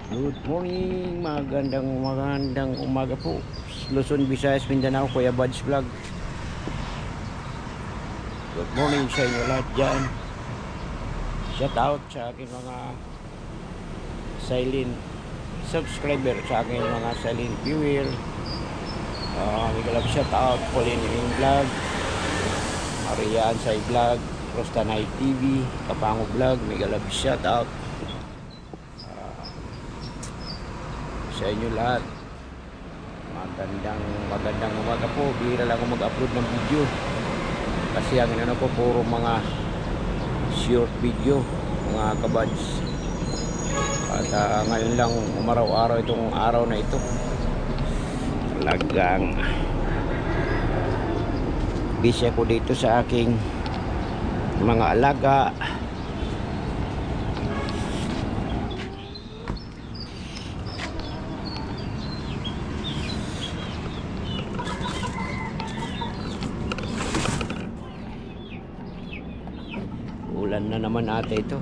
Good morning, magandang umaga po. Luzon, Visayas, Mindanao, Kuya Buds Vlog. Good morning sa inyo lahat dyan. Shout out sa aking mga silent subscriber, sa aking mga silent viewer. May shout out Pauline in Vlog, Marian Say Vlog, Rostanay TV, Kapango Vlog. May shout out sa inyo lahat. Magandang umaga po. Bihira lang ako mag-upload ng video kasi ang ano ko puro mga short video, mga kabads. At ngayon lang umaraw-araw itong araw na ito. Talagang busy ako dito sa aking mga alaga. Ulan na naman ate ito.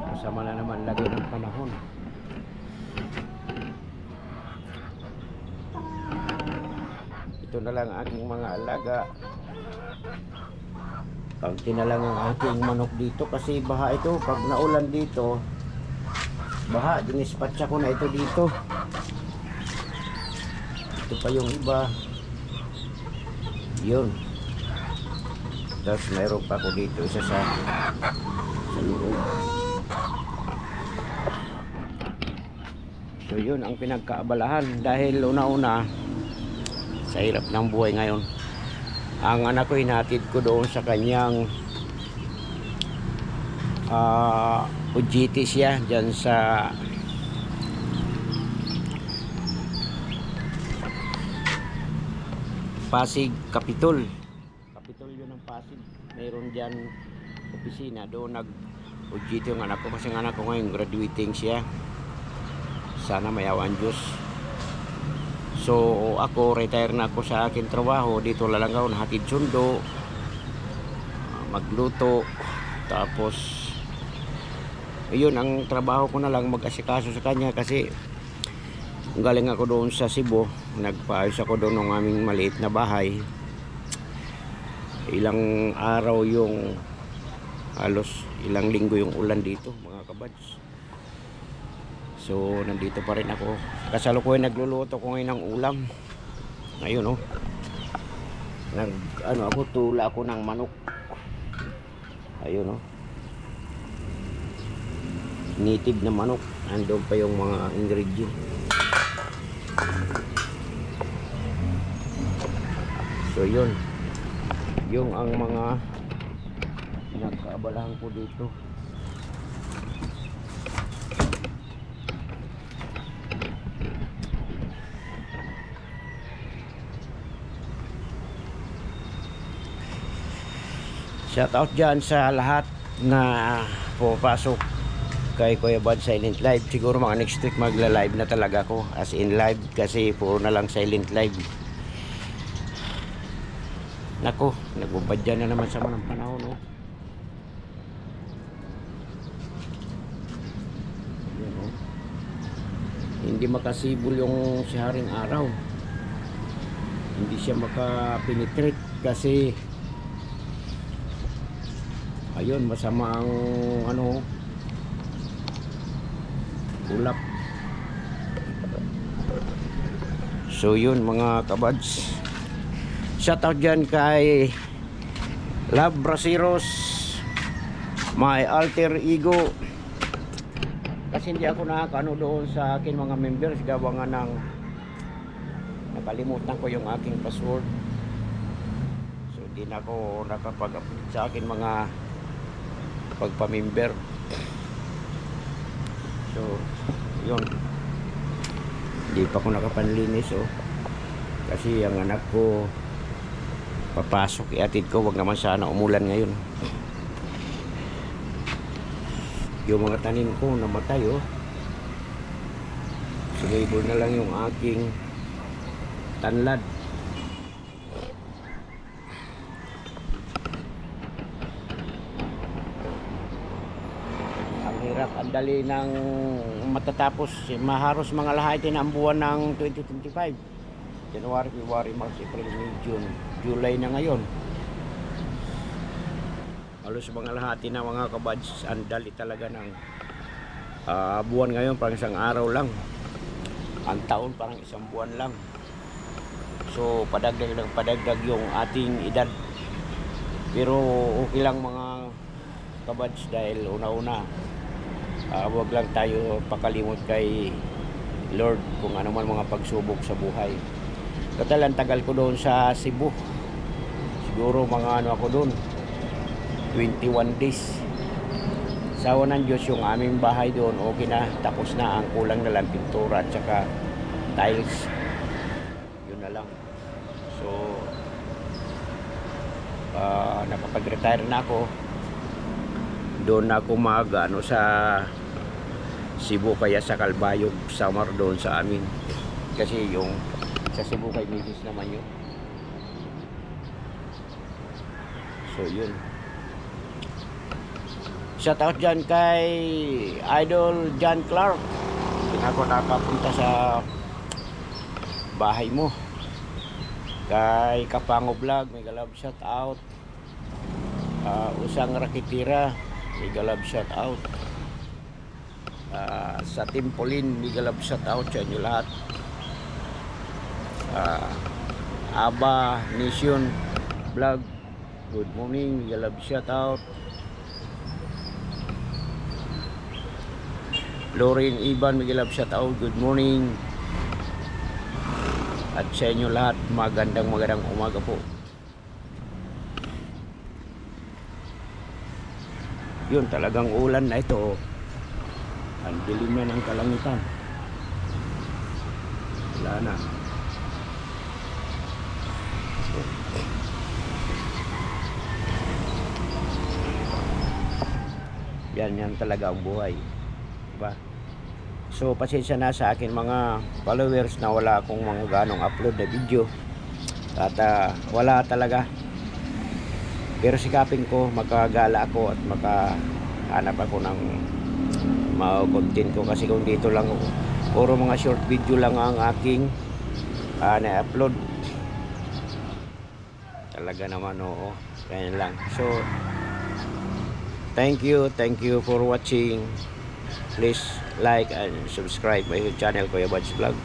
Masama na naman lagi ng panahon. Ito na lang aking mga alaga. Kaunti na lang ang aking manok dito kasi baha ito. Pag naulan dito, baha. Dinispatcha ko na ito dito. Ito pa yung iba. Yun. Tapos mayroon pa ako dito isa sa loob. So yun ang pinagkaabalahan dahil una-una sa hirap ng buhay ngayon. Ang anak ko hinatid ko doon sa kanyang OJT siya dyan sa Pasig Capitol yun ng Pasig. Mayroon dyan opisina doon nag-OJT yung anak ko kasi ang anak ko ngayon graduating siya. Sana mayawan Diyos. So ako retire na ako sa akin trabaho. Dito lang ako nahatid sundo, magluto, tapos yun ang trabaho ko na lang, mag-asikaso sa kanya kasi galing ako doon sa Cebu, nagpaayos ako doon ng aming maliit na bahay. Ilang araw yung halos ilang linggo yung ulan dito mga kabads. So nandito pa rin ako. Kasalukuyan nagluluto ko ngayon ng ulam. Ayun ako tula ako ng manok. Ayun native na manok. Andun pa yung mga ingredient. So yun yung ang mga pinagkaabalahan ko dito. Shout out dyan sa lahat na pupasok kay Kuya Bud Silent Live. Siguro mga next week magla-live na talaga ako, as in live, kasi puro na lang silent live. Nako, nagbubadya na naman sa manang panahon Hindi makasibol yung siharing araw. Hindi siya makapenetrate kasi ayun, masama ang ulap. So yun mga kabads, shout out dyan kay Love Brasiros, my alter ego, kasi hindi ako nakakano doon sa akin mga members gawa nga ng nakalimutan ko yung aking password. So hindi na ako nakapag-update sa akin mga pagpamember. So yun, hindi pa ako nakapanlinis kasi ang anak ko papasok, iatid ko. Wag naman sana umulan ngayon. Yung mga tanim ko namatay sinibol na lang yung aking tanlad. hirap. Ang dali ng matatapos. Maharos mga lahati na ang buwan ng 2025. January, February, March, April, May, June. July na ngayon. Halos mga lahati na mga kabads. Ang dali talaga ng buwan ngayon. Parang isang araw lang. Ang taon parang isang buwan lang. So padagdag yung ating edad. Pero okay lang mga kabads dahil una-una wag lang tayo pakalimot kay Lord kung ano man mga pagsubok sa buhay. Total ang tagal ko doon sa Cebu. Siguro mga ano ako doon 21 days. Sawa ng Diyos yung aming bahay doon okay na, tapos na. Ang kulang na lang pintura at saka tiles. Yun na lang. So nakapag-retire na ako. Doon na ako mag-ano sa Cebu, kaya sa Calbayog summer doon sa amin. Kasi yung sa Cebu kay Mrs. naman yun. So yun. Shout out dyan kay Idol John Clark. Hindi ako nakapunta sa bahay mo. Kay Kapango Vlog, mega love shout out. Usang Rakitira, mega love shout out. Sa Team Pauline, mega love shout out sa inyo lahat. Aba Nation Vlog, good morning, mega love shout out. Lauren Iban, mega love shout out, good morning. At sa inyo lahat, magandang umaga po. Yun, talagang ulan na ito. Ang dilim na ng kalangitan. Wala na. Yan talaga ang buhay. Diba? So pasensya na sa akin mga followers na wala akong mga ganong upload na video. At wala talaga. Pero sikapin ko, makagala ako at makahanap ako ng mga content ko. Kasi kung dito lang ako, puro mga short video lang ang aking na-upload. Talaga naman, oo. Ganyan lang. So thank you for watching. Please like and subscribe my channel Kuya Bads Vlog.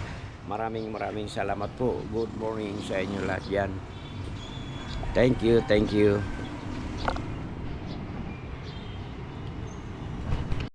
Maraming salamat po. Good morning sa inyo lahat yan. Thank you.